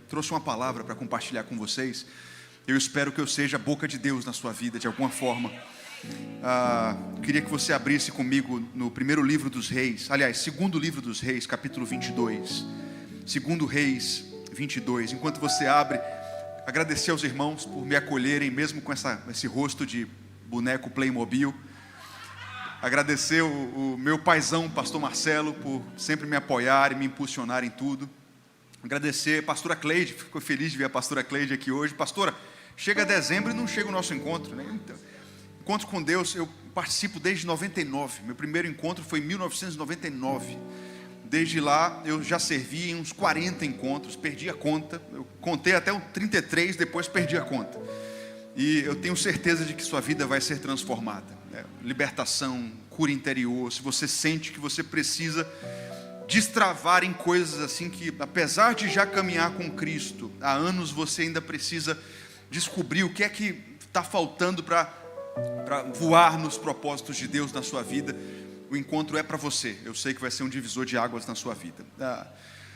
trouxe uma palavra para compartilhar com vocês. Eu espero que eu seja a boca de Deus na sua vida, de alguma forma. Queria que você abrisse comigo no primeiro livro dos Reis, aliás, segundo livro dos Reis, capítulo 22. Segundo Reis 22. Enquanto você abre, agradecer aos irmãos por me acolherem, mesmo com esse rosto de boneco Playmobil. Agradecer o meu paizão, pastor Marcelo, por sempre me apoiar e me impulsionar em tudo. Agradecer a pastora Cleide, ficou feliz de ver a pastora Cleide aqui hoje. Pastora, chega dezembro e não chega o nosso encontro, né? Então, encontro com Deus, eu participo desde 99. Meu primeiro encontro foi em 1999. Desde lá eu já servi em uns 40 encontros, perdi a conta. Eu contei até o 33, depois perdi a conta. E eu tenho certeza de que sua vida vai ser transformada, né? Libertação, cura interior. Se você sente que você precisa destravar em coisas assim que, apesar de já caminhar com Cristo há anos, você ainda precisa descobrir o que é que está faltando para voar nos propósitos de Deus na sua vida. O encontro é para você. Eu sei que vai ser um divisor de águas na sua vida.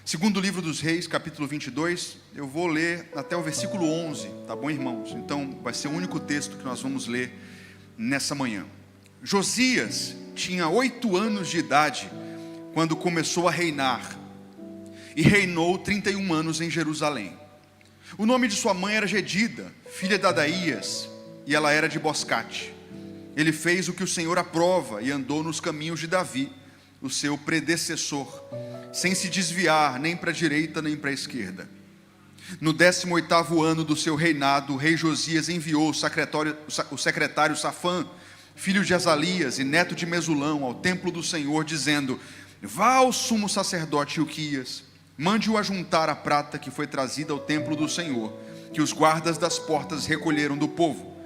Segundo livro dos Reis, capítulo 22, eu vou ler até o versículo 11, tá bom, irmãos? Então vai ser o único texto que nós vamos ler nessa manhã. Josias tinha 8 anos de idade quando começou a reinar, e reinou 31 anos em Jerusalém. O nome de sua mãe era Gedida, filha de Adaías, e ela era de Boscate. Ele fez o que o Senhor aprova e andou nos caminhos de Davi, o seu predecessor, sem se desviar nem para a direita nem para a esquerda. No 18º ano do seu reinado, o rei Josias enviou o secretário Safã, filho de Azalias e neto de Mesulão, ao templo do Senhor, dizendo: vá ao sumo sacerdote Ilquias, mande-o ajuntar a prata que foi trazida ao templo do Senhor, que os guardas das portas recolheram do povo.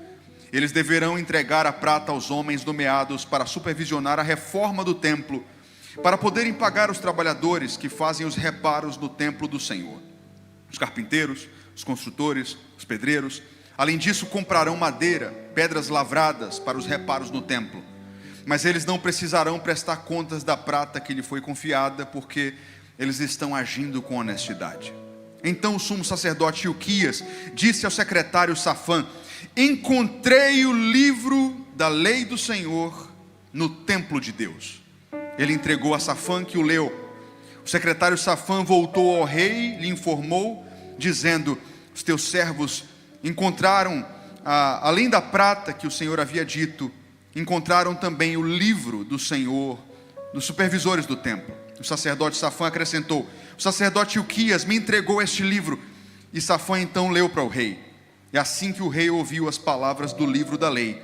Eles deverão entregar a prata aos homens nomeados para supervisionar a reforma do templo, para poderem pagar os trabalhadores que fazem os reparos no templo do Senhor, os carpinteiros, os construtores, os pedreiros. Além disso, comprarão madeira, pedras lavradas para os reparos no templo. Mas eles não precisarão prestar contas da prata que lhe foi confiada, porque eles estão agindo com honestidade. Então o sumo sacerdote Ilquias disse ao secretário Safã: encontrei o livro da lei do Senhor no templo de Deus. Ele entregou a Safã, que o leu. O secretário Safã voltou ao rei, lhe informou, dizendo: os teus servos encontraram, além da prata que o Senhor havia dito, encontraram também o livro do Senhor, dos supervisores do templo. O sacerdote Safã acrescentou: o sacerdote Ilquias me entregou este livro. E Safã então leu para o rei. E assim que o rei ouviu as palavras do livro da lei,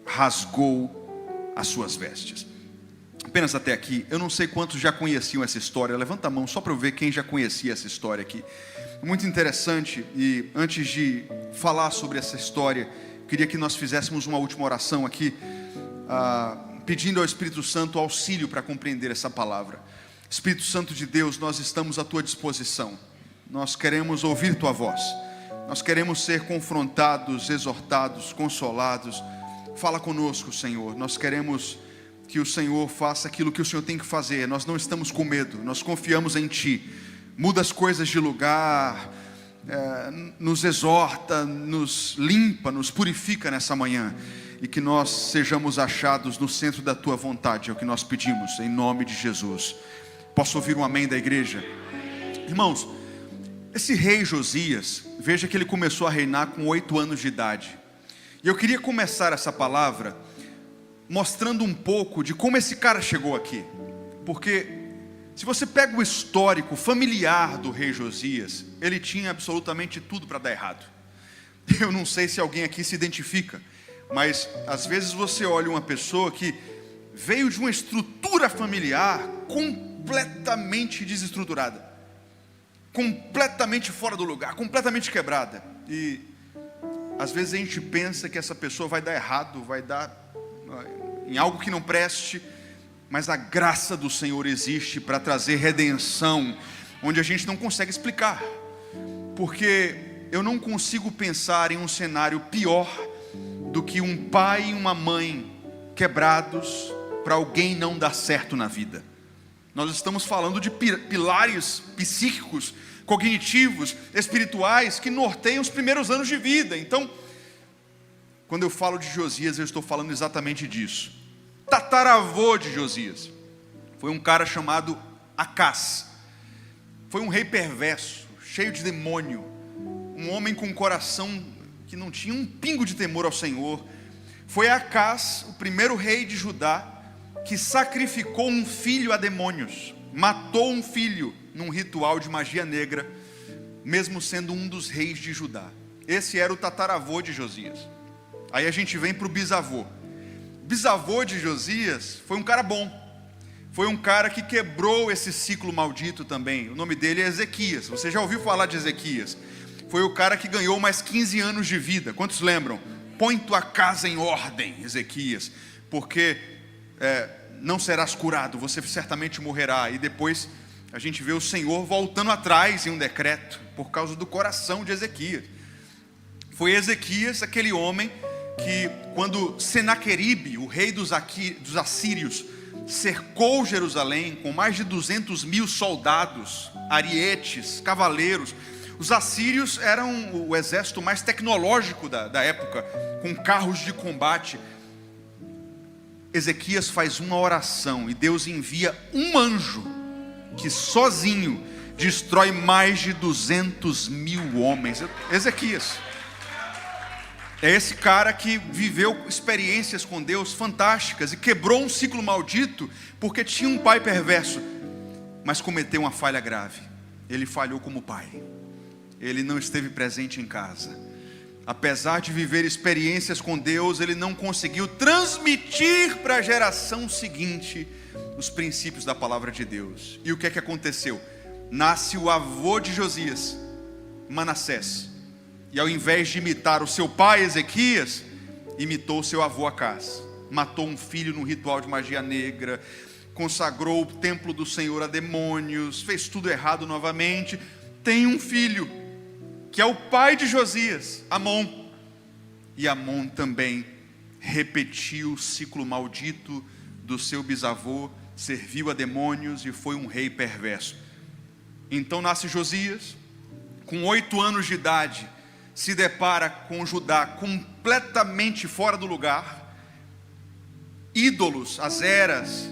rasgou as suas vestes. Apenas até aqui. Eu não sei quantos já conheciam essa história. Levanta a mão só para eu ver quem já conhecia essa história aqui. Muito interessante. E antes de falar sobre essa história, queria que nós fizéssemos uma última oração aqui, pedindo ao Espírito Santo auxílio para compreender essa palavra. Espírito Santo de Deus, nós estamos à tua disposição. Nós queremos ouvir tua voz. Nós queremos ser confrontados, exortados, consolados. Fala conosco, Senhor. Nós queremos que o Senhor faça aquilo que o Senhor tem que fazer. Nós não estamos com medo, nós confiamos em Ti. Muda as coisas de lugar, nos exorta, nos limpa, nos purifica nessa manhã. E que nós sejamos achados no centro da Tua vontade. É o que nós pedimos, em nome de Jesus. Posso ouvir um amém da igreja? Irmãos, esse rei Josias, veja que ele começou a reinar com 8 anos de idade. E eu queria começar essa palavra mostrando um pouco de como esse cara chegou aqui. Porque se você pega o histórico familiar do rei Josias, ele tinha absolutamente tudo para dar errado. Eu não sei se alguém aqui se identifica, mas às vezes você olha uma pessoa que veio de uma estrutura familiar completamente desestruturada, completamente fora do lugar, completamente quebrada. E às vezes a gente pensa que essa pessoa vai dar errado, vai dar em algo que não preste, mas a graça do Senhor existe para trazer redenção, onde a gente não consegue explicar. Porque eu não consigo pensar em um cenário pior do que um pai e uma mãe quebrados para alguém não dar certo na vida. Nós estamos falando de pilares psíquicos cognitivos, espirituais, que norteiam os primeiros anos de vida. Então, quando eu falo de Josias, eu estou falando exatamente disso. Tataravô de Josias foi um cara chamado Acás. Foi um rei perverso, cheio de demônio, um homem com um coração que não tinha um pingo de temor ao Senhor. Foi Acás, o primeiro rei de Judá, que sacrificou um filho a demônios, matou um filho num ritual de magia negra, mesmo sendo um dos reis de Judá. Esse era o tataravô de Josias. Aí a gente vem para o bisavô. Bisavô de Josias foi um cara bom, foi um cara que quebrou esse ciclo maldito também. O nome dele é Ezequias. Você já ouviu falar de Ezequias? Foi o cara que ganhou mais 15 anos de vida. Quantos lembram? Põe tua casa em ordem, Ezequias, porque não serás curado, você certamente morrerá. E depois a gente vê o Senhor voltando atrás em um decreto, por causa do coração de Ezequias. Foi Ezequias, aquele homem que, quando Senaqueribe, o rei dos assírios, cercou Jerusalém com mais de 200 mil soldados, arietes, cavaleiros. Os assírios eram o exército mais tecnológico da época, com carros de combate. Ezequias faz uma oração e Deus envia um anjo que sozinho destrói mais de 200 mil homens. Ezequias é esse cara que viveu experiências com Deus fantásticas e quebrou um ciclo maldito, porque tinha um pai perverso, mas cometeu uma falha grave. Ele falhou como pai, ele não esteve presente em casa. Apesar de viver experiências com Deus, ele não conseguiu transmitir para a geração seguinte os princípios da palavra de Deus. E o que é que aconteceu? Nasce o avô de Josias, Manassés. E ao invés de imitar o seu pai Ezequias, imitou o seu avô Acás. Matou um filho num ritual de magia negra, consagrou o templo do Senhor a demônios, fez tudo errado novamente. Tem um filho, que é o pai de Josias, Amon. E Amon também repetiu o ciclo maldito do seu bisavô, serviu a demônios e foi um rei perverso. Então nasce Josias, com 8 anos de idade, se depara com Judá completamente fora do lugar, ídolos, Azeras,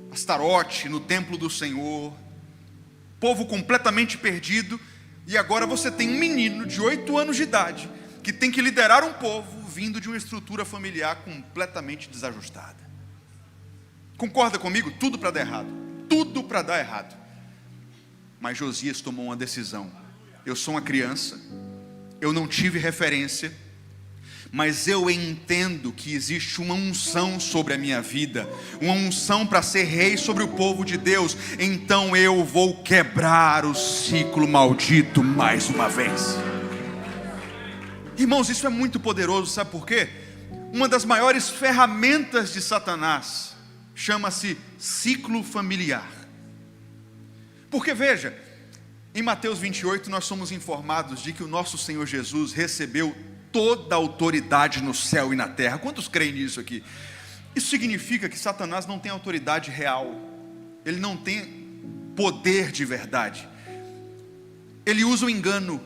Astarote no templo do Senhor, povo completamente perdido. E agora você tem um menino de 8 anos de idade, que tem que liderar um povo, vindo de uma estrutura familiar completamente desajustada. Concorda comigo? Tudo para dar errado, tudo para dar errado. Mas Josias tomou uma decisão. Eu sou uma criança, eu não tive referência, mas eu entendo que existe uma unção sobre a minha vida, uma unção para ser rei sobre o povo de Deus. Então eu vou quebrar o ciclo maldito mais uma vez. Irmãos, isso é muito poderoso, sabe por quê? Uma das maiores ferramentas de Satanás chama-se ciclo familiar. Porque veja, em Mateus 28 nós somos informados de que o nosso Senhor Jesus recebeu toda a autoridade no céu e na terra. Quantos creem nisso aqui? Isso significa que Satanás não tem autoridade real, ele não tem poder de verdade, ele usa o engano.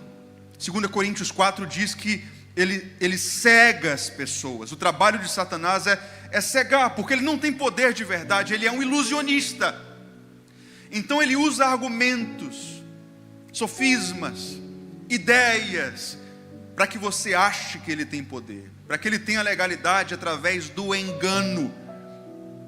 2 Coríntios 4 diz que ele cega as pessoas. O trabalho de Satanás é cegar, porque ele não tem poder de verdade, ele é um ilusionista. Então ele usa argumentos, sofismas, ideias, para que você ache que ele tem poder, para que ele tenha legalidade através do engano.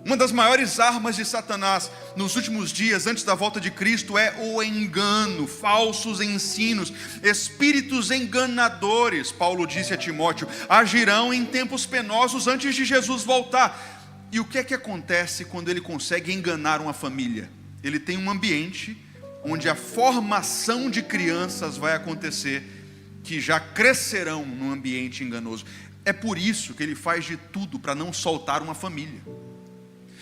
Uma das maiores armas de Satanás nos últimos dias, antes da volta de Cristo, é o engano, falsos ensinos, espíritos enganadores. Paulo disse a Timóteo: agirão em tempos penosos antes de Jesus voltar. E o que é que acontece quando ele consegue enganar uma família? Ele tem um ambiente onde a formação de crianças vai acontecer, que já crescerão num ambiente enganoso. É por isso que ele faz de tudo para não soltar uma família.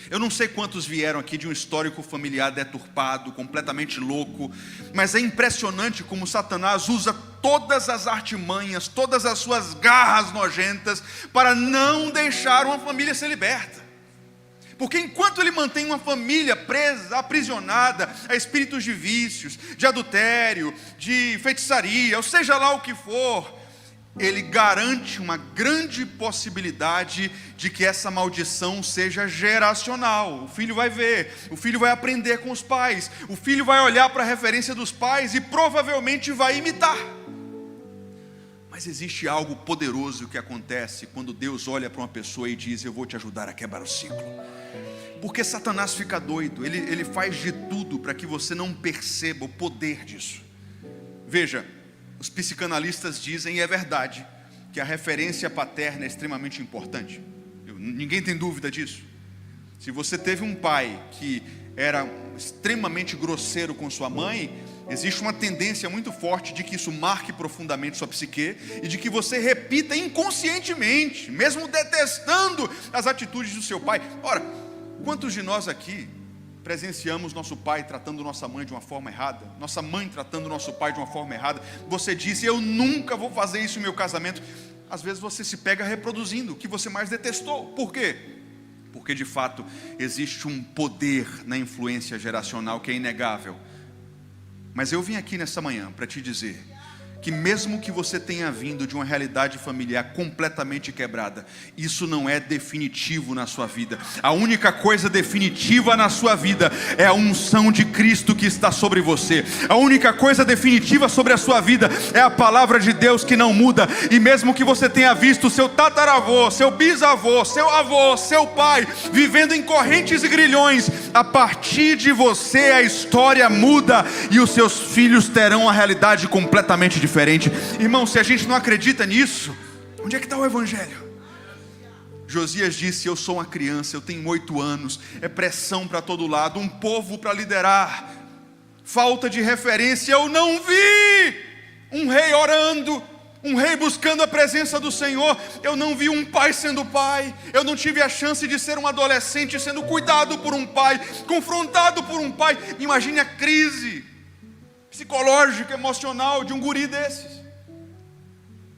Eu não sei quantos vieram aqui de um histórico familiar deturpado, completamente louco, mas é impressionante como Satanás usa todas as artimanhas, todas as suas garras nojentas, para não deixar uma família ser liberta, Porque enquanto ele mantém uma família presa, aprisionada a espíritos de vícios, de adultério, de feitiçaria, ou seja lá o que for, ele garante uma grande possibilidade de que essa maldição seja geracional. O filho vai ver, o filho vai aprender com os pais, o filho vai olhar para a referência dos pais e provavelmente vai imitar. Mas existe algo poderoso que acontece quando Deus olha para uma pessoa e diz: eu vou te ajudar a quebrar o ciclo. Porque Satanás fica doido, ele faz de tudo para que você não perceba o poder disso. Veja, os psicanalistas dizem, e é verdade, que a referência paterna é extremamente importante. Ninguém tem dúvida disso. Se você teve um pai que era extremamente grosseiro com sua mãe, existe uma tendência muito forte de que isso marque profundamente sua psique e de que você repita inconscientemente, mesmo detestando as atitudes do seu pai. Ora, quantos de nós aqui presenciamos nosso pai tratando nossa mãe de uma forma errada, nossa mãe tratando nosso pai de uma forma errada? Você disse: eu nunca vou fazer isso no meu casamento. Às vezes você se pega reproduzindo o que você mais detestou. Por quê? Porque de fato existe um poder na influência geracional que é inegável. Mas eu vim aqui nessa manhã para te dizer que mesmo que você tenha vindo de uma realidade familiar completamente quebrada, isso não é definitivo na sua vida. A única coisa definitiva na sua vida é a unção de Cristo que está sobre você. A única coisa definitiva sobre a sua vida é a palavra de Deus que não muda. E mesmo que você tenha visto seu tataravô, seu bisavô, seu avô, seu pai vivendo em correntes e grilhões, a partir de você a história muda e os seus filhos terão uma realidade completamente diferente. Irmão, se a gente não acredita nisso, onde é que está o evangelho? Josias disse: eu sou uma criança, eu tenho 8 anos, é pressão para todo lado, um povo para liderar, falta de referência. Eu não vi um rei orando, um rei buscando a presença do Senhor. Eu não vi um pai sendo pai. Eu não tive a chance de ser um adolescente sendo cuidado por um pai, confrontado por um pai. Imagine a crise psicológica, emocional de um guri desses.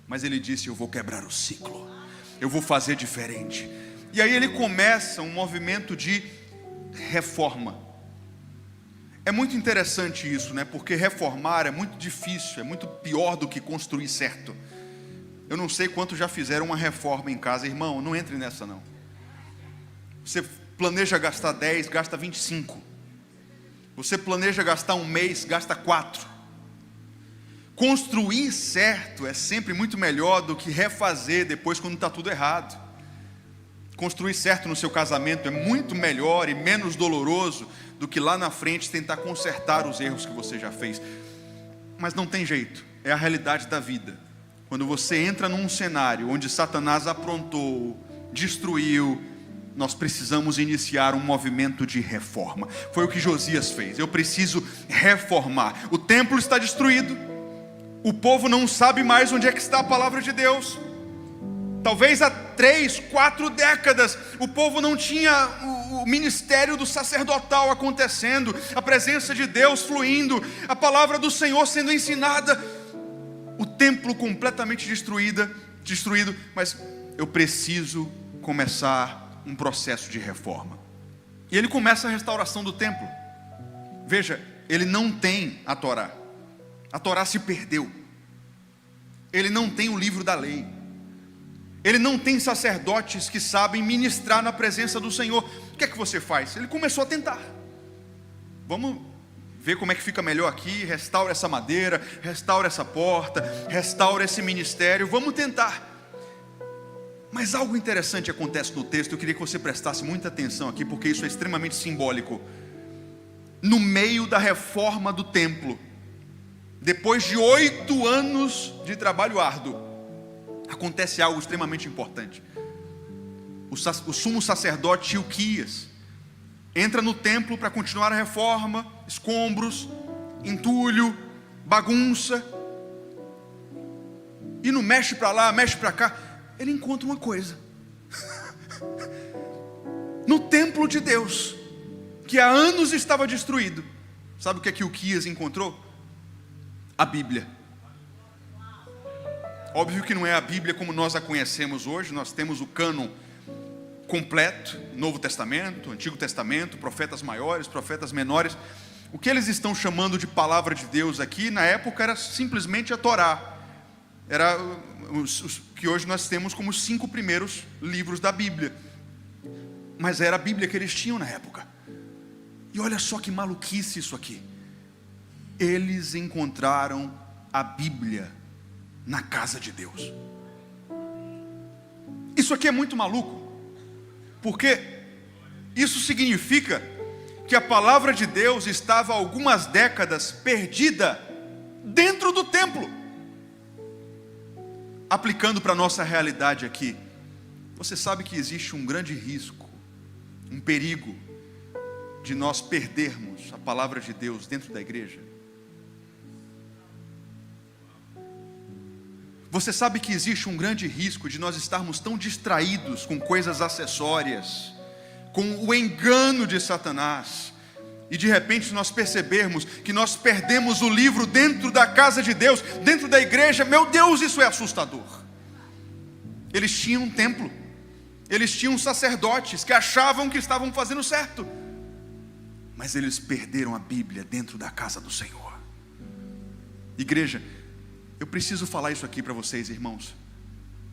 Mas ele disse: eu vou quebrar o ciclo, eu vou fazer diferente. E aí ele começa um movimento de reforma. É muito interessante isso, né? Porque reformar é muito difícil, é muito pior do que construir certo. Eu não sei quantos já fizeram uma reforma em casa. Irmão, não entre nessa não. Você planeja gastar 10, gasta 25. Você planeja gastar um mês, gasta 4. Construir certo é sempre muito melhor do que refazer depois quando está tudo errado. Construir certo no seu casamento é muito melhor e menos doloroso do que lá na frente tentar consertar os erros que você já fez. Mas não tem jeito, é a realidade da vida. Quando você entra num cenário onde Satanás aprontou, destruiu, nós precisamos iniciar um movimento de reforma. Foi o que Josias fez. Eu preciso reformar. O templo está destruído, o povo não sabe mais onde é que está a palavra de Deus. Talvez há 3, 4 décadas o povo não tinha o ministério do sacerdotal acontecendo, a presença de Deus fluindo, a palavra do Senhor sendo ensinada. O templo completamente destruído, mas eu preciso começar um processo de reforma. E ele começa a restauração do templo. Veja, ele não tem a Torá. A Torá se perdeu. Ele não tem o livro da lei. Ele não tem sacerdotes que sabem ministrar na presença do Senhor. O que é que você faz? Ele começou a tentar. Vamos ver como é que fica melhor aqui. Restaura essa madeira, restaura essa porta, restaura esse ministério. Vamos tentar. Mas algo interessante acontece no texto. Eu queria que você prestasse muita atenção aqui, porque isso é extremamente simbólico. No meio da reforma do templo, depois de 8 anos de trabalho árduo, acontece algo extremamente importante. O sumo sacerdote Hilquias entra no templo para continuar a reforma. Escombros, entulho, bagunça. E não mexe para lá, mexe para cá. Ele encontra uma coisa. No templo de Deus, que há anos estava destruído. Sabe o que é que Hilquias encontrou? A Bíblia. Óbvio que não é a Bíblia como nós a conhecemos hoje. Nós temos o cânon completo, Novo Testamento, Antigo Testamento, profetas maiores, profetas menores. O que eles estão chamando de palavra de Deus aqui, na época, era simplesmente a Torá. Era os que hoje nós temos como os 5 primeiros livros da Bíblia. Mas era a Bíblia que eles tinham na época. E olha só que maluquice isso aqui. Eles encontraram a Bíblia na casa de Deus. Isso aqui é muito maluco, porque isso significa que a palavra de Deus estava há algumas décadas perdida dentro do templo. Aplicando para a nossa realidade aqui, você sabe que existe um grande risco, um perigo de nós perdermos a palavra de Deus dentro da igreja? Você sabe que existe um grande risco de nós estarmos tão distraídos com coisas acessórias, com o engano de Satanás, e de repente nós percebermos que nós perdemos o livro dentro da casa de Deus, dentro da igreja. Meu Deus, isso é assustador. Eles tinham um templo, eles tinham sacerdotes que achavam que estavam fazendo certo, mas eles perderam a Bíblia dentro da casa do Senhor. Igreja, eu preciso falar isso aqui para vocês, irmãos.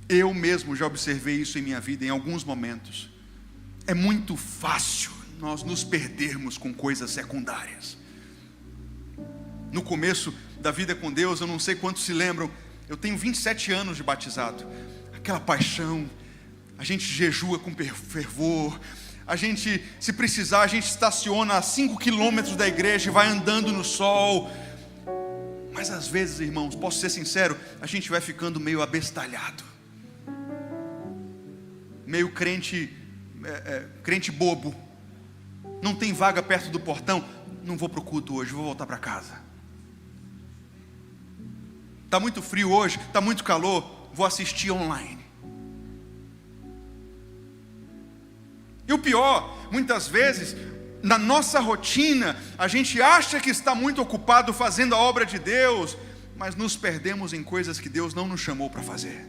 Eu mesmo já observei isso em minha vida em alguns momentos. É muito fácil nós nos perdermos com coisas secundárias. No começo da vida com Deus, eu não sei quantos se lembram, eu tenho 27 anos de batizado. Aquela paixão, a gente jejua com fervor, a gente, se precisar, a gente estaciona a 5 quilômetros da igreja e vai andando no sol. Mas às vezes, irmãos, posso ser sincero, a gente vai ficando meio abestalhado, meio crente bobo. Não tem vaga perto do portão, não vou para o culto hoje, vou voltar para casa. Está muito frio hoje, está muito calor, vou assistir online. E o pior, muitas vezes, na nossa rotina, a gente acha que está muito ocupado fazendo a obra de Deus, mas nos perdemos em coisas que Deus não nos chamou para fazer.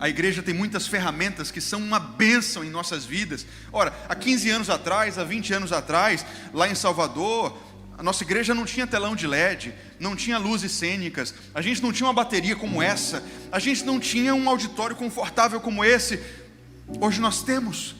A igreja tem muitas ferramentas que são uma bênção em nossas vidas. Ora, há 15 anos atrás, há 20 anos atrás, lá em Salvador, a nossa igreja não tinha telão de LED, não tinha luzes cênicas, a gente não tinha uma bateria como essa, a gente não tinha um auditório confortável como esse. Hoje nós temos,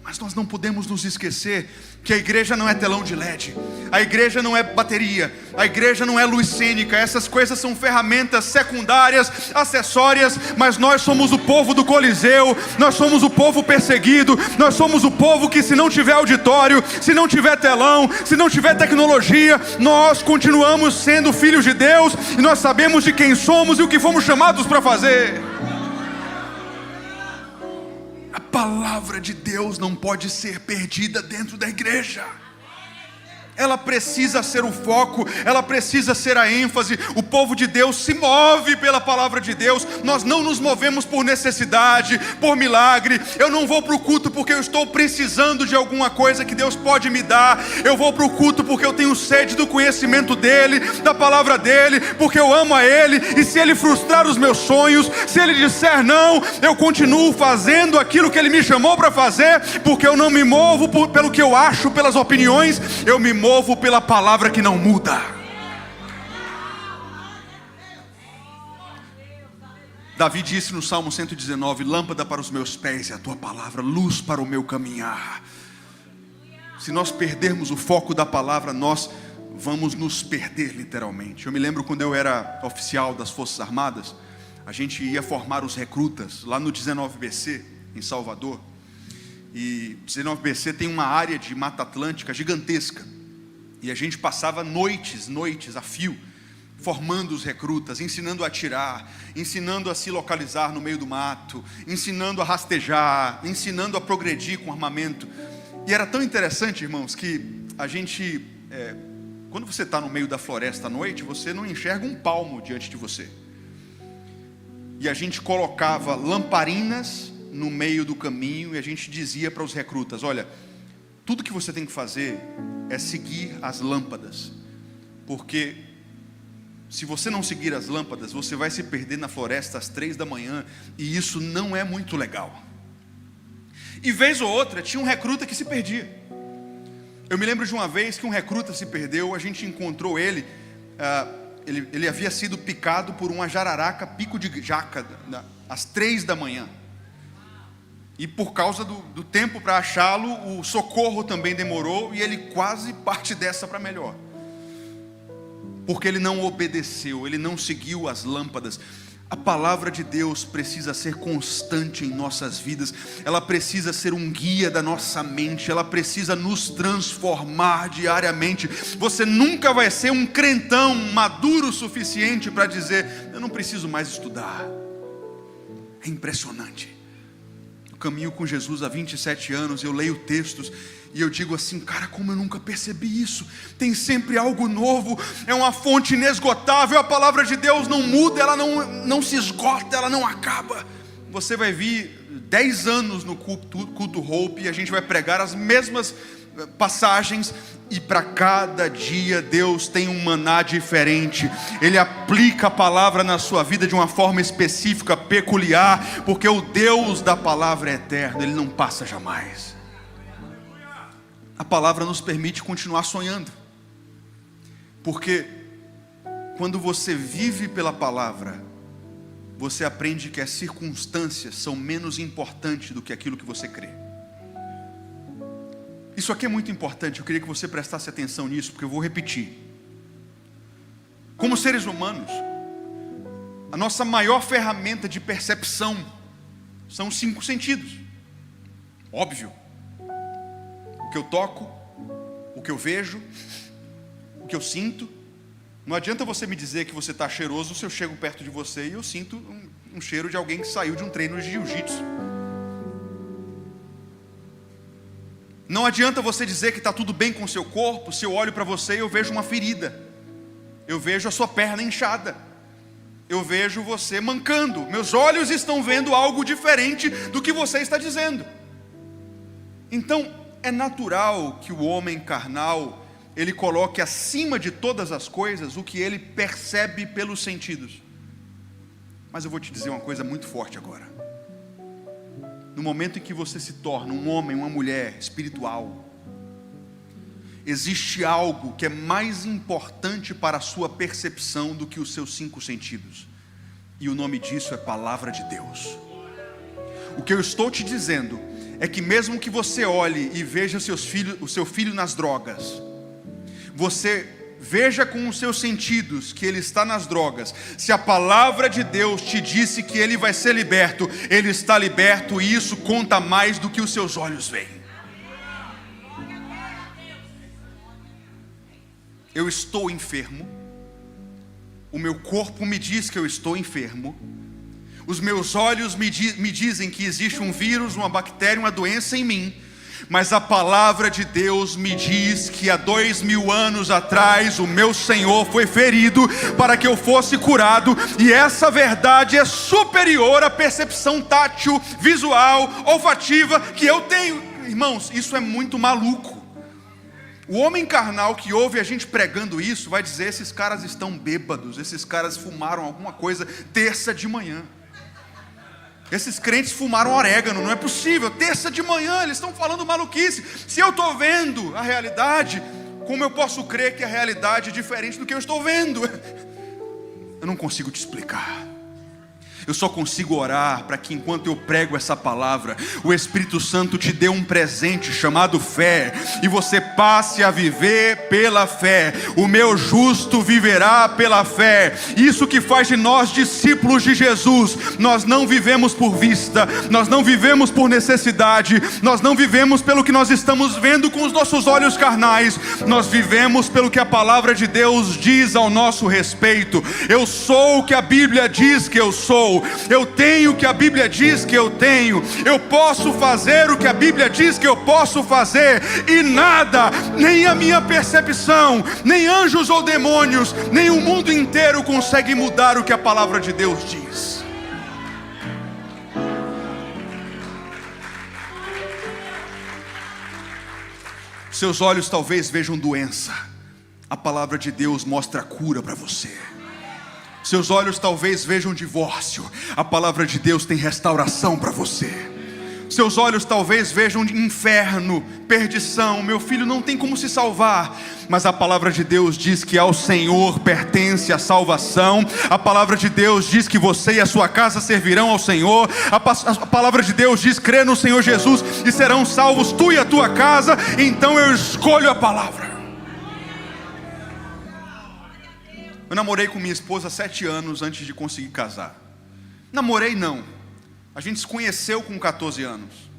mas nós não podemos nos esquecer que a igreja não é telão de LED, a igreja não é bateria, a igreja não é luz cênica. Essas coisas são ferramentas secundárias, acessórias, mas nós somos o povo do Coliseu, nós somos o povo perseguido, nós somos o povo que, se não tiver auditório, se não tiver telão, se não tiver tecnologia, nós continuamos sendo filhos de Deus, e nós sabemos de quem somos e o que fomos chamados para fazer. A palavra de Deus não pode ser perdida dentro da igreja. Ela precisa ser o foco, ela precisa ser a ênfase. O povo de Deus se move pela palavra de Deus. Nós não nos movemos por necessidade, por milagre. Eu não vou para o culto porque eu estou precisando de alguma coisa que Deus pode me dar. Eu vou para o culto porque eu tenho sede do conhecimento dEle, da palavra dEle, porque eu amo a Ele. E se Ele frustrar os meus sonhos, se Ele disser não, eu continuo fazendo aquilo que Ele me chamou para fazer, porque eu não me movo pelo que eu acho, pelas opiniões. Eu me movo pela palavra que não muda. Davi disse no Salmo 119: lâmpada para os meus pés é a tua palavra, luz para o meu caminhar. Se nós perdermos o foco da palavra, nós vamos nos perder literalmente. Eu me lembro quando eu era oficial das Forças Armadas, a gente ia formar os recrutas lá no 19BC em Salvador. E 19BC tem uma área de Mata Atlântica gigantesca. E a gente passava noites a fio, formando os recrutas, ensinando a atirar, ensinando a se localizar no meio do mato, ensinando a rastejar, ensinando a progredir com armamento. E era tão interessante, irmãos, que a gente, quando você está no meio da floresta à noite, você não enxerga um palmo diante de você. E a gente colocava lamparinas no meio do caminho e a gente dizia para os recrutas: olha, tudo que você tem que fazer é seguir as lâmpadas, porque se você não seguir as lâmpadas, você vai se perder na floresta às 3 da manhã, e isso não é muito legal. E vez ou outra, tinha um recruta que se perdia. Eu me lembro de uma vez que um recruta se perdeu, a gente encontrou ele, ele havia sido picado por uma jararaca, pico de jaca, às 3 da manhã. E por causa do tempo para achá-lo, o socorro também demorou, e ele quase parte dessa para melhor. Porque ele não obedeceu, ele não seguiu as lâmpadas. A palavra de Deus precisa ser constante em nossas vidas, ela precisa ser um guia da nossa mente, ela precisa nos transformar diariamente. Você nunca vai ser um crentão maduro o suficiente para dizer: eu não preciso mais estudar. É impressionante. Eu caminho com Jesus há 27 anos, eu leio textos e eu digo assim: cara, como eu nunca percebi isso. Tem sempre algo novo, é uma fonte inesgotável. A palavra de Deus não muda, ela não se esgota, ela não acaba. Você vai vir 10 anos no culto Hope e a gente vai pregar as mesmas passagens, e para cada dia Deus tem um maná diferente. Ele aplica a palavra na sua vida de uma forma específica, peculiar, porque o Deus da palavra é eterno, Ele não passa jamais. A palavra nos permite continuar sonhando, porque quando você vive pela palavra, você aprende que as circunstâncias são menos importantes do que aquilo que você crê. Isso aqui é muito importante, eu queria que você prestasse atenção nisso, porque eu vou repetir. Como seres humanos, a nossa maior ferramenta de percepção são os 5 sentidos. Óbvio. O que eu toco, o que eu vejo, o que eu sinto. Não adianta você me dizer que você está cheiroso se eu chego perto de você e eu sinto um cheiro de alguém que saiu de um treino de jiu-jitsu. Não adianta você dizer que está tudo bem com o seu corpo se eu olho para você e eu vejo uma ferida. Eu vejo a sua perna inchada. Eu vejo você mancando. Meus olhos estão vendo algo diferente do que você está dizendo. Então, é natural que o homem carnal, ele coloque acima de todas as coisas o que ele percebe pelos sentidos. Mas eu vou te dizer uma coisa muito forte agora. No momento em que você se torna um homem, uma mulher espiritual, existe algo que é mais importante para a sua percepção do que os seus 5 sentidos. E o nome disso é palavra de Deus. O que eu estou te dizendo é que mesmo que você olhe e veja o seu filho nas drogas, você veja com os seus sentidos que ele está nas drogas. Se a palavra de Deus te disse que ele vai ser liberto, ele está liberto, e isso conta mais do que os seus olhos veem. Eu estou enfermo, o meu corpo me diz que eu estou enfermo, os meus olhos me dizem que existe um vírus, uma bactéria, uma doença em mim. Mas a palavra de Deus me diz que há 2000 anos atrás o meu Senhor foi ferido para que eu fosse curado. E essa verdade é superior à percepção tátil, visual, olfativa que eu tenho. Irmãos, isso é muito maluco. O homem carnal que ouve a gente pregando isso vai dizer: esses caras estão bêbados, esses caras fumaram alguma coisa terça de manhã. Esses crentes fumaram orégano, não é possível, terça de manhã eles estão falando maluquice. Se eu estou vendo a realidade, como eu posso crer que a realidade é diferente do que eu estou vendo? Eu não consigo te explicar. Eu só consigo orar para que enquanto eu prego essa palavra, o Espírito Santo te dê um presente chamado fé, e você passe a viver pela fé. O meu justo viverá pela fé. Isso que faz de nós discípulos de Jesus. Nós não vivemos por vista, nós não vivemos por necessidade, nós não vivemos pelo que nós estamos vendo com os nossos olhos carnais. Nós vivemos pelo que a palavra de Deus diz ao nosso respeito. Eu sou o que a Bíblia diz que eu sou. Eu tenho o que a Bíblia diz que eu tenho. Eu posso fazer o que a Bíblia diz que eu posso fazer. E nada, nem a minha percepção, nem anjos ou demônios, nem o mundo inteiro consegue mudar o que a palavra de Deus diz. Seus olhos talvez vejam doença. A palavra de Deus mostra a cura para você. Seus olhos talvez vejam divórcio. A palavra de Deus tem restauração para você. Seus olhos talvez vejam inferno, perdição. Meu filho não tem como se salvar. Mas a palavra de Deus diz que ao Senhor pertence a salvação. A palavra de Deus diz que você e a sua casa servirão ao Senhor. A palavra de Deus diz: crê no Senhor Jesus e serão salvos tu e a tua casa. Então eu escolho a palavra. Eu namorei com minha esposa 7 anos antes de conseguir casar. Namorei não. A gente se conheceu com 14 anos.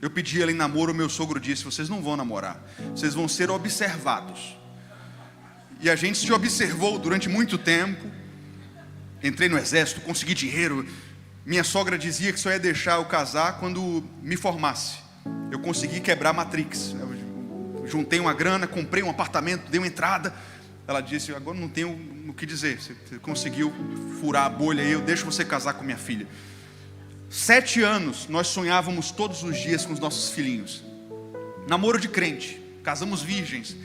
Eu pedi ela em namoro, meu sogro disse: vocês não vão namorar, vocês vão ser observados. E a gente se observou durante muito tempo. Entrei no exército, consegui dinheiro. Minha sogra dizia que só ia deixar eu casar quando me formasse. Eu consegui quebrar a Matrix. Eu juntei uma grana, comprei um apartamento, dei uma entrada. Ela disse: agora não tenho o que dizer, você conseguiu furar a bolha aí, eu deixo você casar com minha filha. 7 anos nós sonhávamos todos os dias com os nossos filhinhos. Namoro de crente, casamos virgens.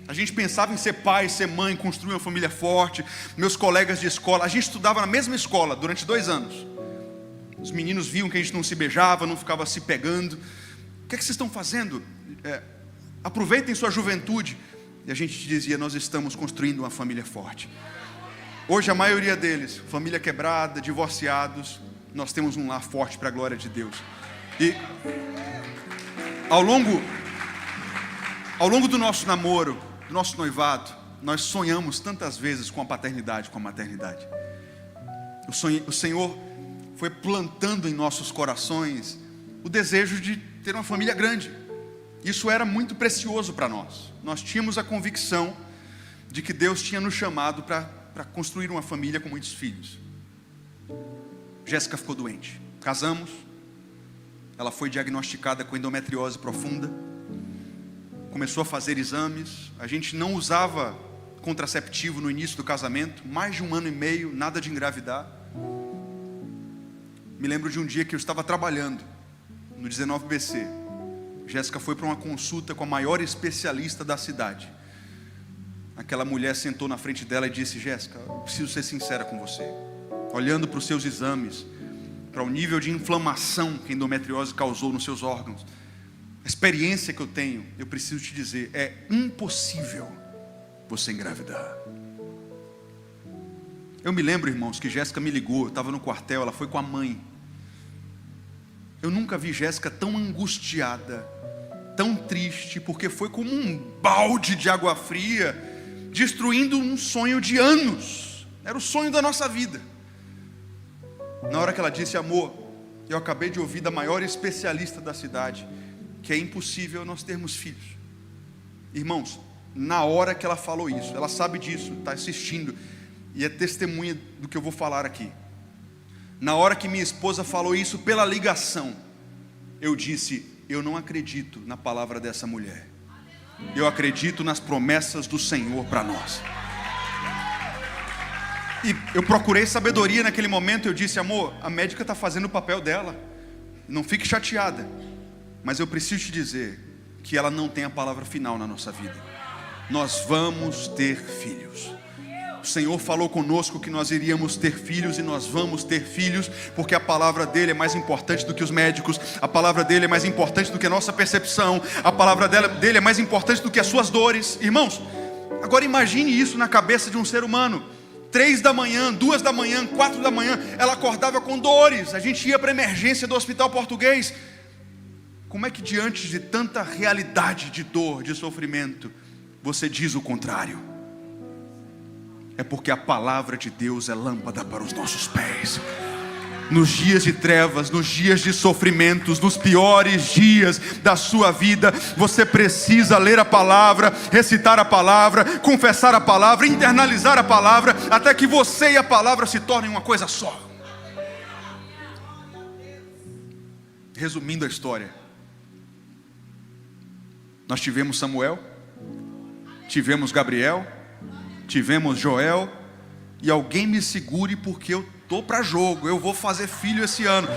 A gente pensava em ser pai, ser mãe, construir uma família forte. Meus colegas de escola, a gente estudava na mesma escola durante 2 anos. Os meninos viam que a gente não se beijava, não ficava se pegando. O que é que vocês estão fazendo? Aproveitem sua juventude. E a gente dizia: nós estamos construindo uma família forte. Hoje a maioria deles, família quebrada, divorciados. Nós temos um lar forte para a glória de Deus. E ao longo do nosso namoro, do nosso noivado, nós sonhamos tantas vezes com a paternidade, com a maternidade. O Senhor foi plantando em nossos corações o desejo de ter uma família grande. Isso era muito precioso para nós. Nós tínhamos a convicção de que Deus tinha nos chamado para construir uma família com muitos filhos. Jéssica ficou doente, casamos, ela foi diagnosticada com endometriose profunda, começou a fazer exames. A gente não usava contraceptivo no início do casamento, mais de 1 ano e meio, nada de engravidar. Me lembro de um dia que eu estava trabalhando no 19BC. Jéssica foi para uma consulta com a maior especialista da cidade. Aquela mulher sentou na frente dela e disse: Jéssica, eu preciso ser sincera com você. Olhando para os seus exames, para o nível de inflamação que a endometriose causou nos seus órgãos, a experiência que eu tenho, eu preciso te dizer: é impossível você engravidar. Eu me lembro, irmãos, que Jéssica me ligou, eu estava no quartel, ela foi com a mãe. Eu nunca vi Jéssica tão angustiada, tão triste, porque foi como um balde de água fria, destruindo um sonho de anos. Era o sonho da nossa vida. Na hora que ela disse: amor, eu acabei de ouvir da maior especialista da cidade que é impossível nós termos filhos. Irmãos, na hora que ela falou isso, ela sabe disso, está assistindo e é testemunha do que eu vou falar aqui. Na hora que minha esposa falou isso pela ligação, eu disse: eu não acredito na palavra dessa mulher, eu acredito nas promessas do Senhor para nós. E eu procurei sabedoria naquele momento. Eu disse: amor, a médica está fazendo o papel dela, não fique chateada, mas eu preciso te dizer que ela não tem a palavra final na nossa vida. Nós vamos ter filhos. O Senhor falou conosco que nós iríamos ter filhos, e nós vamos ter filhos, porque a palavra dele é mais importante do que os médicos. A palavra dele é mais importante do que a nossa percepção. A palavra dele é mais importante do que as suas dores. Irmãos, agora imagine isso na cabeça de um ser humano. 3 da manhã, 2 da manhã, 4 da manhã, ela acordava com dores. A gente ia para a emergência do Hospital Português. Como é que diante de tanta realidade de dor, de sofrimento, você diz o contrário? É porque a palavra de Deus é lâmpada para os nossos pés. Nos dias de trevas, nos dias de sofrimentos, nos piores dias da sua vida, você precisa ler a palavra, recitar a palavra, confessar a palavra, internalizar a palavra, até que você e a palavra se tornem uma coisa só. Resumindo a história, nós tivemos Samuel, tivemos Gabriel, tivemos Joel, e alguém me segure porque eu estou para jogo, eu vou fazer filho esse ano.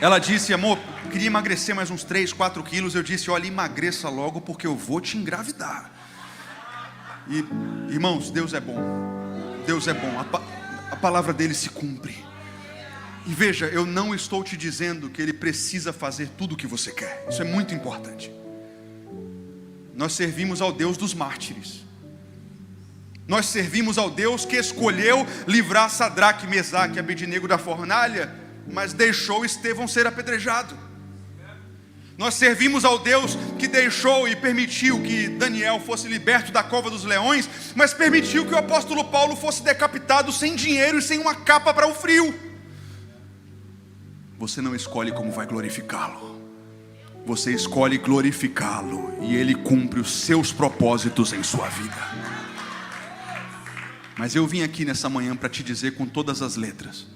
Ela disse: amor, eu queria emagrecer mais uns 3, 4 quilos. Eu disse: olha, emagreça logo porque eu vou te engravidar. E, irmãos, Deus é bom. Deus é bom. A palavra dele se cumpre. E veja, eu não estou te dizendo que ele precisa fazer tudo o que você quer. Isso é muito importante. Nós servimos ao Deus dos mártires. Nós servimos ao Deus que escolheu livrar Sadraque, Mesaque e Abednego da fornalha, mas deixou Estevão ser apedrejado. Nós servimos ao Deus que deixou e permitiu que Daniel fosse liberto da cova dos leões, mas permitiu que o apóstolo Paulo fosse decapitado sem dinheiro e sem uma capa para o frio. Você não escolhe como vai glorificá-lo. Você escolhe glorificá-lo e ele cumpre os seus propósitos em sua vida. Mas eu vim aqui nessa manhã para te dizer com todas as letras: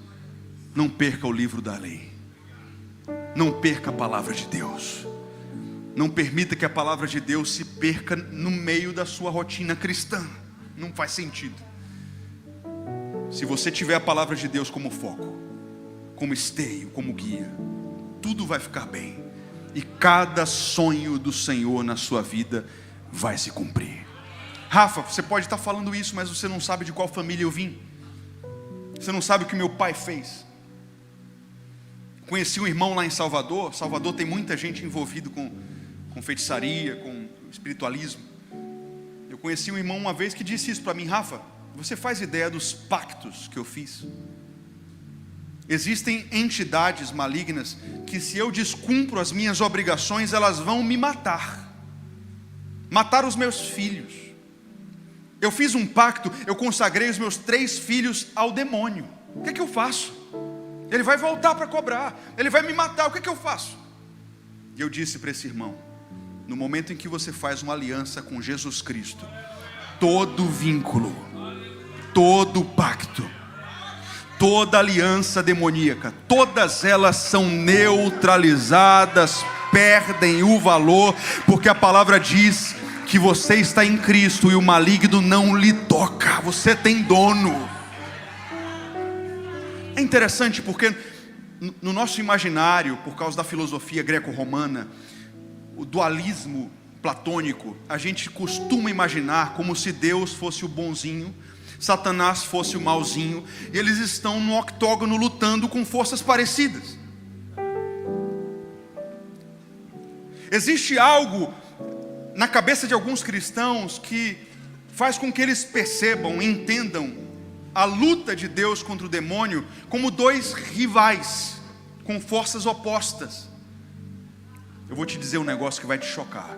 não perca o livro da lei. Não perca a palavra de Deus. Não permita que a palavra de Deus se perca no meio da sua rotina cristã. Não faz sentido. Se você tiver a palavra de Deus como foco, como esteio, como guia, tudo vai ficar bem. E cada sonho do Senhor na sua vida vai se cumprir. Rafa, você pode estar falando isso, mas você não sabe de qual família eu vim. Você não sabe o que meu pai fez. Conheci um irmão lá em Salvador. Salvador tem muita gente envolvida com feitiçaria, com espiritualismo. Eu conheci um irmão uma vez que disse isso para mim: Rafa, você faz ideia dos pactos que eu fiz? Existem entidades malignas que, se eu descumpro as minhas obrigações, elas vão me matar. Matar os meus filhos. Eu fiz um pacto, eu consagrei os meus 3 filhos ao demônio. O que é que eu faço? Ele vai voltar para cobrar, ele vai me matar, o que é que eu faço? E eu disse para esse irmão: no momento em que você faz uma aliança com Jesus Cristo, todo vínculo, todo pacto, toda aliança demoníaca, todas elas são neutralizadas, perdem o valor, porque a palavra diz que você está em Cristo e o maligno não lhe toca. Você tem dono. É interessante porque no nosso imaginário, por causa da filosofia greco-romana, o dualismo platônico, a gente costuma imaginar como se Deus fosse o bonzinho, Satanás fosse o malzinho, e eles estão no octógono lutando com forças parecidas. Existe algo na cabeça de alguns cristãos que faz com que eles percebam, entendam a luta de Deus contra o demônio como 2 rivais com forças opostas. Eu vou te dizer um negócio que vai te chocar.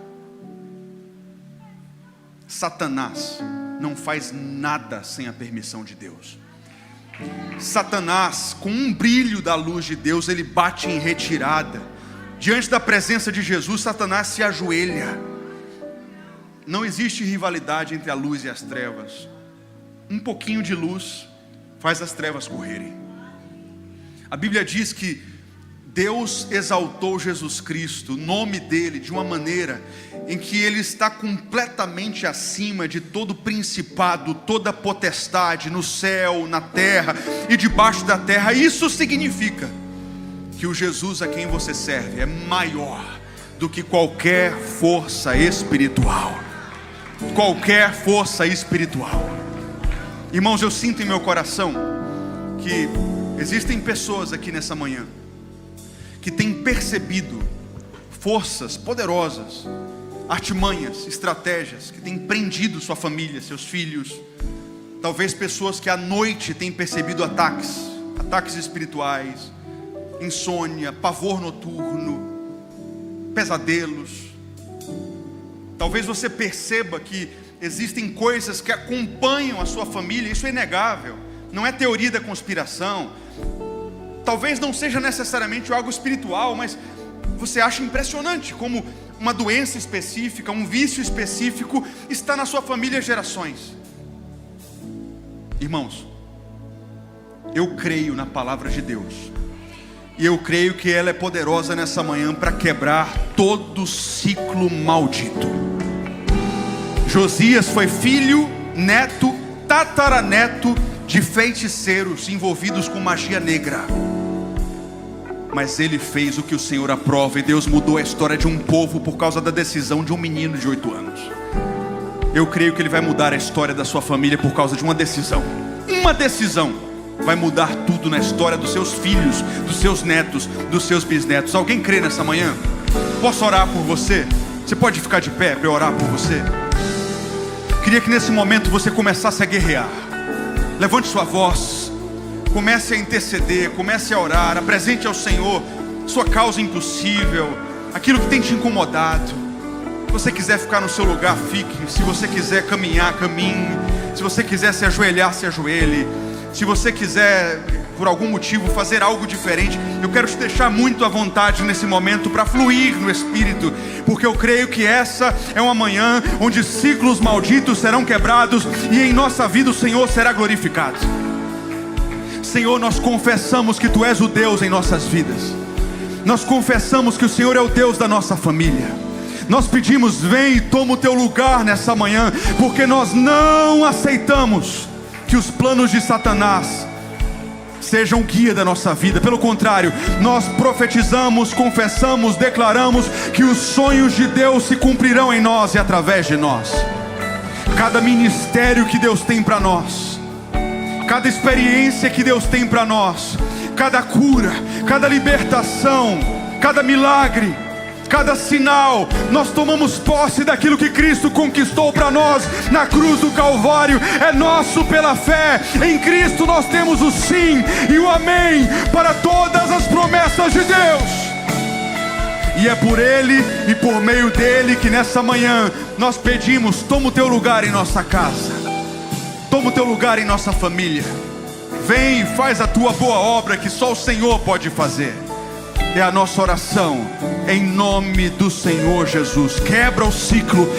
Satanás não faz nada sem a permissão de Deus. Satanás, com um brilho da luz de Deus, ele bate em retirada. Diante da presença de Jesus, Satanás se ajoelha. Não existe rivalidade entre a luz e as trevas. Um pouquinho de luz faz as trevas correrem. A Bíblia diz que Deus exaltou Jesus Cristo, o nome dele, de uma maneira em que ele está completamente acima de todo principado, toda potestade no céu, na terra e debaixo da terra. Isso significa que o Jesus a quem você serve é maior do que qualquer força espiritual. Qualquer força espiritual. Irmãos, eu sinto em meu coração que existem pessoas aqui nessa manhã que têm percebido forças poderosas, artimanhas, estratégias que têm prendido sua família, seus filhos. Talvez pessoas que à noite têm percebido ataques espirituais, insônia, pavor noturno, pesadelos. Talvez você perceba que existem coisas que acompanham a sua família. Isso é inegável, não é teoria da conspiração. Talvez não seja necessariamente algo espiritual, mas você acha impressionante como uma doença específica, um vício específico está na sua família há gerações. Irmãos, eu creio na palavra de Deus, e eu creio que ela é poderosa nessa manhã para quebrar todo ciclo maldito. Josias foi filho, neto, tataraneto de feiticeiros envolvidos com magia negra. Mas ele fez o que o Senhor aprova, e Deus mudou a história de um povo por causa da decisão de um menino de 8 anos. eu creio que Ele vai mudar a história da sua família por causa de uma decisão. Uma decisão vai mudar tudo na história dos seus filhos, dos seus netos, dos seus bisnetos. Alguém crê nessa manhã? Posso orar por você? Você pode ficar de pé para eu orar por você? Queria que nesse momento você começasse a guerrear. Levante sua voz, comece a interceder, comece a orar, apresente ao Senhor sua causa impossível, aquilo que tem te incomodado. Se você quiser ficar no seu lugar, fique. Se você quiser caminhar, caminhe. Se você quiser se ajoelhar, se ajoelhe. Se você quiser, por algum motivo, fazer algo diferente, eu quero te deixar muito à vontade nesse momento para fluir no Espírito, porque eu creio que essa é uma manhã onde ciclos malditos serão quebrados e em nossa vida o Senhor será glorificado. Senhor, nós confessamos que Tu és o Deus em nossas vidas. Nós confessamos que o Senhor é o Deus da nossa família. Nós pedimos, vem e toma o Teu lugar nessa manhã, porque nós não aceitamos que os planos de Satanás sejam guia da nossa vida. Pelo contrário, nós profetizamos, confessamos, declaramos que os sonhos de Deus se cumprirão em nós e através de nós. Cada ministério que Deus tem para nós, cada experiência que Deus tem para nós, cada cura, cada libertação, cada milagre, cada sinal, nós tomamos posse daquilo que Cristo conquistou para nós na cruz do Calvário. É nosso pela fé. Em Cristo nós temos o sim e o amém para todas as promessas de Deus. E é por Ele e por meio dEle que nessa manhã nós pedimos, toma o Teu lugar em nossa casa, toma o Teu lugar em nossa família. Vem e faz a Tua boa obra que só o Senhor pode fazer. É a nossa oração, em nome do Senhor Jesus. Quebra o ciclo,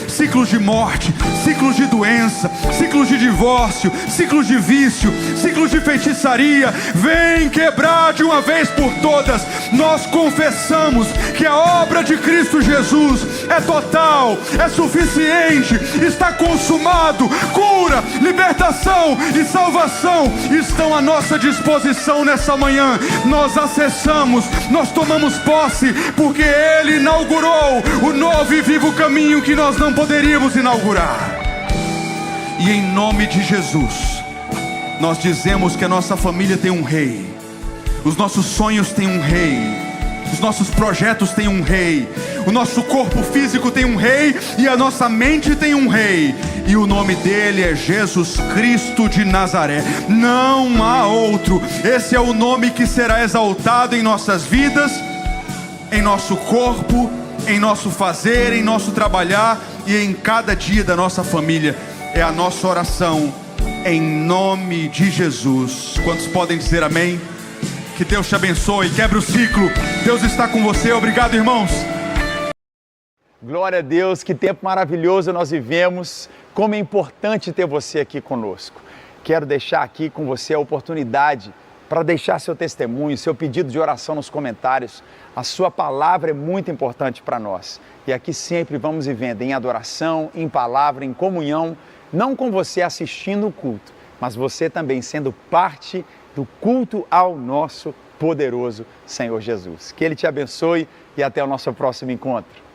ciclos de morte, ciclos de doença, ciclos de divórcio, ciclos de vício, ciclos de feitiçaria. Vem quebrar de uma vez por todas. Nós confessamos que a obra de Cristo Jesus é total, é suficiente, está consumado. Cura, libertação e salvação estão à nossa disposição nessa manhã. Nós acessamos, nós tomamos posse, porque Ele inaugurou o novo e vivo caminho que nós não poderíamos inaugurar. E em nome de Jesus, nós dizemos que a nossa família tem um rei, os nossos sonhos têm um rei, os nossos projetos têm um rei, o nosso corpo físico tem um rei e a nossa mente tem um rei, e o nome dele é Jesus Cristo de Nazaré. Não há outro. Esse é o nome que será exaltado em nossas vidas, em nosso corpo, em nosso fazer, em nosso trabalhar e em cada dia da nossa família. É a nossa oração em nome de Jesus. Quantos podem dizer amém? Que Deus te abençoe, quebre o ciclo. Deus está com você. Obrigado, irmãos. Glória a Deus, que tempo maravilhoso nós vivemos. Como é importante ter você aqui conosco. Quero deixar aqui com você a oportunidade para deixar seu testemunho, seu pedido de oração nos comentários. A sua palavra é muito importante para nós. E aqui sempre vamos vivendo em adoração, em palavra, em comunhão, não com você assistindo o culto, mas você também sendo parte do culto ao nosso poderoso Senhor Jesus. Que Ele te abençoe e até o nosso próximo encontro.